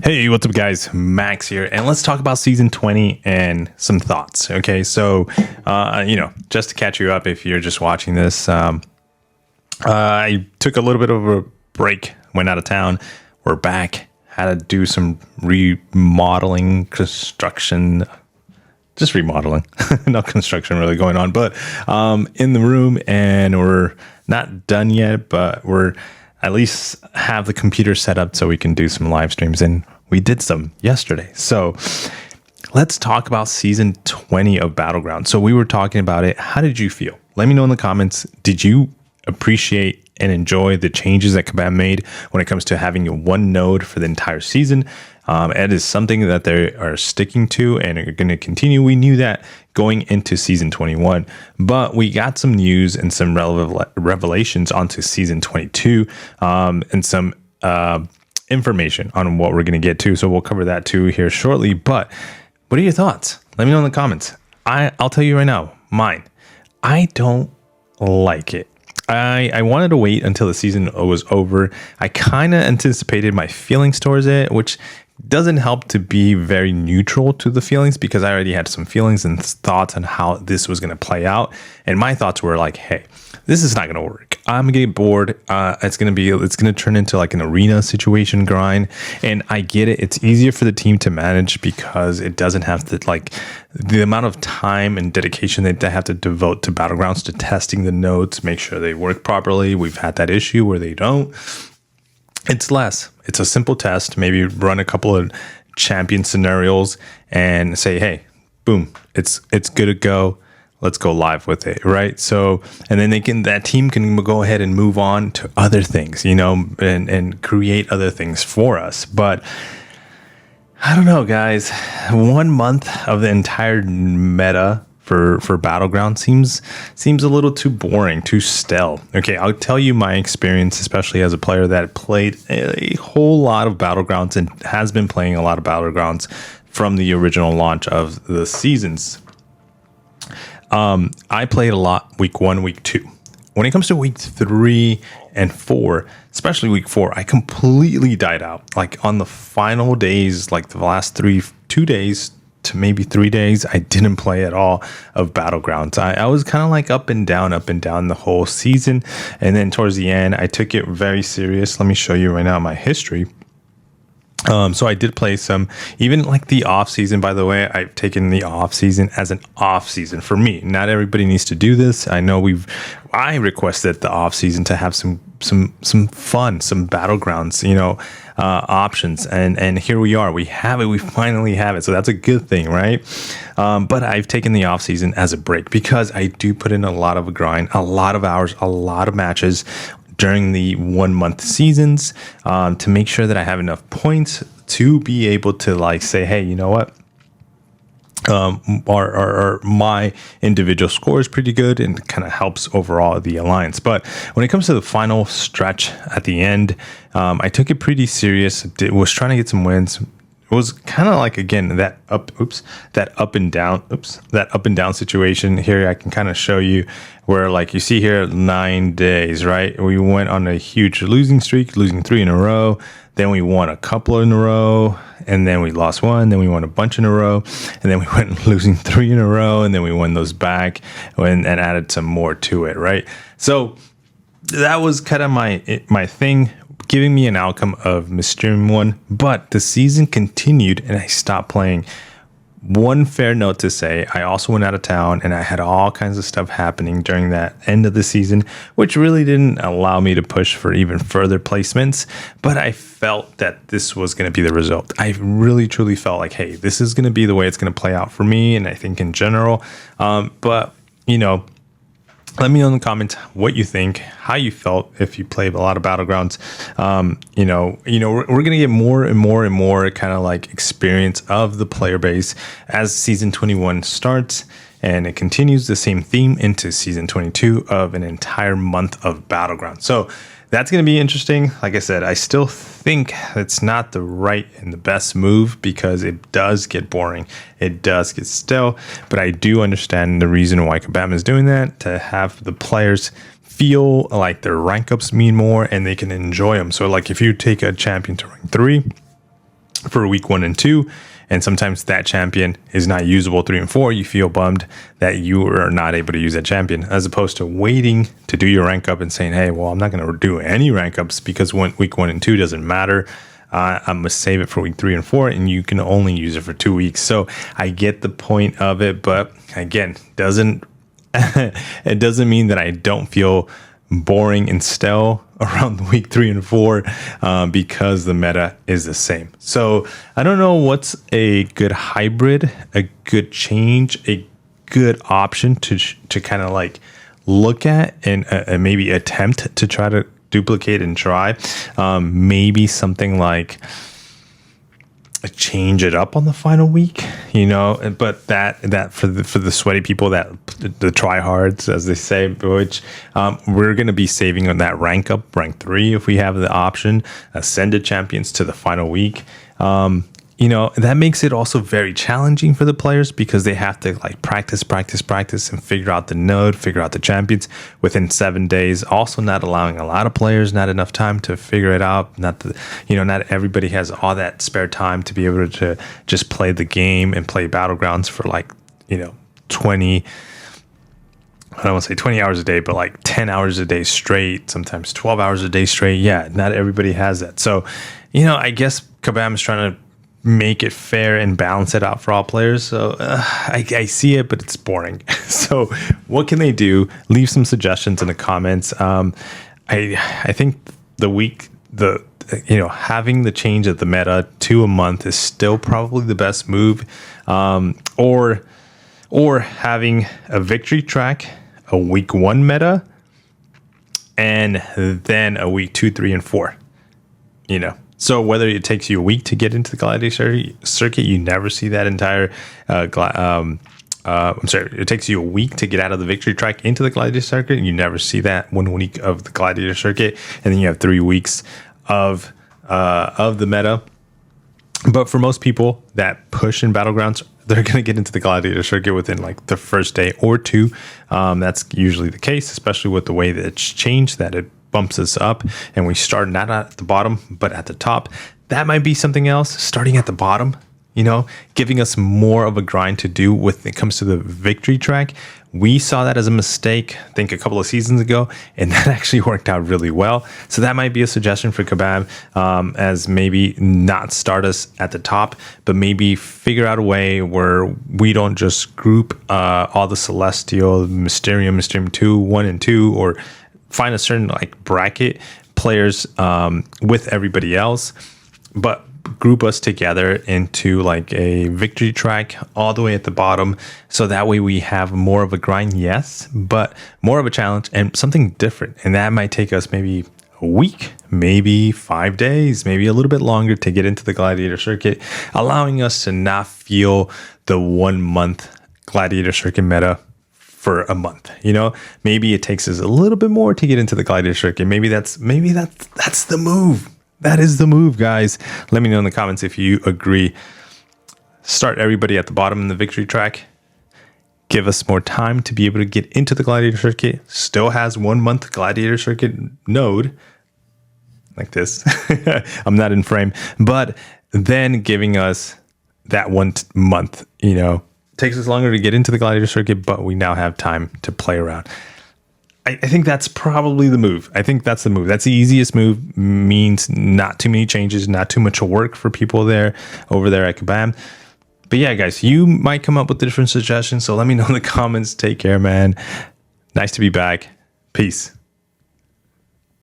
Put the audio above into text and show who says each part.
Speaker 1: Hey, what's up, guys? Max here, and let's talk about season 20 and some thoughts. Okay, so, just to catch you up if you're just watching this, I took a little bit of a break, went out of town. We're back, had to do some remodeling, construction, just remodeling, no construction really going on, but in the room, and we're not done yet, but we're at least have the computer set up so we can do some live streams, and we did some yesterday. So let's talk about season 20 of Battlegrounds. So we were talking about it. How did you feel? Let me know in the comments. Did you appreciate and enjoy the changes that Kabam made when it comes to having one node for the entire season? It is something that they are sticking to and are going to continue. We knew that going into season 21, but we got some news and some relevant revelations onto season 22, and some information on what we're going to get to. So we'll cover that too here shortly. But what are your thoughts? Let me know in the comments. I'll tell you right now, mine. I don't like it. I wanted to wait until the season was over. I kind of anticipated my feelings towards it, which doesn't help to be very neutral to the feelings, because I already had some feelings and thoughts on how this was going to play out. And my thoughts were like, hey, this is not going to work. I'm going to get bored. It's going to turn into like an arena situation grind. And I get it. It's easier for the team to manage because it doesn't have to, like, the amount of time and dedication that they have to devote to Battlegrounds, to testing the nodes, make sure they work properly. We've had that issue where they don't. It's less. It's a simple test. Maybe run a couple of champion scenarios and say, hey, boom, it's good to go. Let's go live with it, right? So, and then that team can go ahead and move on to other things, and create other things for us. But I don't know, guys. 1 month of the entire meta for Battleground seems a little too boring, too stale. Okay, I'll tell you my experience, especially as a player that played a whole lot of Battlegrounds and has been playing a lot of Battlegrounds from the original launch of the seasons. I played a lot week 1, week 2. When it comes to week 3 and 4, especially week 4, I completely died out. Like on the final days, like the last 2 days to maybe 3 days, I didn't play at all of Battlegrounds. I was kind of like up and down the whole season. And then towards the end, I took it very serious. Let me show you right now my history. So I did play some, even like the off season. By the way, I've taken the off season as an off season for me. Not everybody needs to do this. I know I requested the off season to have some fun, some Battlegrounds, options. And here we are. We have it. We finally have it. So that's a good thing, right? But I've taken the off season as a break because I do put in a lot of a grind, a lot of hours, a lot of matches during the 1 month seasons, to make sure that I have enough points to be able to like say, hey, you know what? My individual score is pretty good and kind of helps overall the alliance. But when it comes to the final stretch at the end, I took it pretty serious. Was trying to get some wins. It was kind of like, again, that up and down situation. Here I can kind of show you where, like, you see here 9 days, right? We went on a huge losing streak, losing 3 in a row. Then we won a couple in a row, and then we lost 1. Then we won a bunch in a row, and then we went losing 3 in a row, and then we won those back and added some more to it, right? So that was kind of my thing, giving me an outcome of Mysterium 1, but the season continued and I stopped playing. One fair note to say, I also went out of town and I had all kinds of stuff happening during that end of the season, which really didn't allow me to push for even further placements, but I felt that this was going to be the result. I really truly felt like, hey, this is going to be the way it's going to play out for me, and I think in general, but let me know in the comments what you think, how you felt if you played a lot of Battlegrounds. We're gonna get more and more and more kind of like experience of the player base as season 21 starts, and it continues the same theme into season 22 of an entire month of Battlegrounds. So that's going to be interesting. Like I said, I still think it's not the right and the best move because it does get boring. It does get stale. But I do understand the reason why Kabam is doing that, to have the players feel like their rank ups mean more and they can enjoy them. So like if you take a champion to rank 3, for week 1 and 2. And sometimes that champion is not usable 3 and 4. You feel bummed that you are not able to use that champion, as opposed to waiting to do your rank up and saying, hey, well, I'm not going to do any rank ups because week 1 and 2 doesn't matter. I'm going to save it for week 3 and 4, and you can only use it for 2 weeks. So I get the point of it, but again, it doesn't mean that I don't feel boring and stale around week 3 and 4 because the meta is the same. So I don't know what's a good hybrid, a good change, a good option to kind of like look at and maybe attempt to try to duplicate and try. Maybe something like change it up on the final week, but that for the sweaty people, that the tryhards, as they say, which we're going to be saving on that rank 3 if we have the option, ascended champions to the final week. That makes it also very challenging for the players because they have to like practice and figure out the node, figure out the champions within 7 days. Also not allowing a lot of players, not enough time to figure it out. Not everybody has all that spare time to be able to just play the game and play Battlegrounds for 20, I don't want to say 20 hours a day, but like 10 hours a day straight, sometimes 12 hours a day straight. Yeah, not everybody has that. So, I guess Kabam is trying to make it fair and balance it out for all players. So I see it, but it's boring. So what can they do? Leave some suggestions in the comments. I think having the change of the meta to a month is still probably the best move. Or having a victory track, a week 1 meta, and then a week 2, 3, and 4. So whether it takes you a week to get into the Gladiator circuit, you never see that entire. It takes you a week to get out of the victory track into the Gladiator circuit. You never see that 1 week of the Gladiator circuit, and then you have 3 weeks of the meta. But for most people that push in Battlegrounds, they're going to get into the Gladiator circuit within like the first day or 2. That's usually the case, especially with the way that it's changed, that it bumps us up and we start not at the bottom but at the top. That might be something else, starting at the bottom, giving us more of a grind to do when it comes to the victory track. We saw that as a mistake, I think a couple of seasons ago, and that actually worked out really well. So that might be a suggestion for Kabam, as maybe not start us at the top, but maybe figure out a way where we don't just group all the Celestial, Mysterium 2, 1 and 2, or find a certain like bracket players with everybody else, but group us together into like a victory track all the way at the bottom. So that way we have more of a grind, yes, but more of a challenge and something different. And that might take us maybe a week, maybe 5 days, maybe a little bit longer to get into the Gladiator circuit, allowing us to not feel the 1 month Gladiator circuit meta for a month. Maybe it takes us a little bit more to get into the Gladiator circuit. Maybe that's the move. That is the move, guys. Let me know in the comments if you agree. Start everybody at the bottom in the victory track. Give us more time to be able to get into the Gladiator circuit. Still has 1 month Gladiator circuit node like this. I'm not in frame, but then giving us that 1 month, takes us longer to get into the Gladiator circuit, but we now have time to play around. I think that's probably the move. I think that's the move. That's the easiest move. Means not too many changes, not too much work for people over there at Kabam. But yeah, guys, you might come up with different suggestions. So let me know in the comments. Take care, man. Nice to be back. Peace.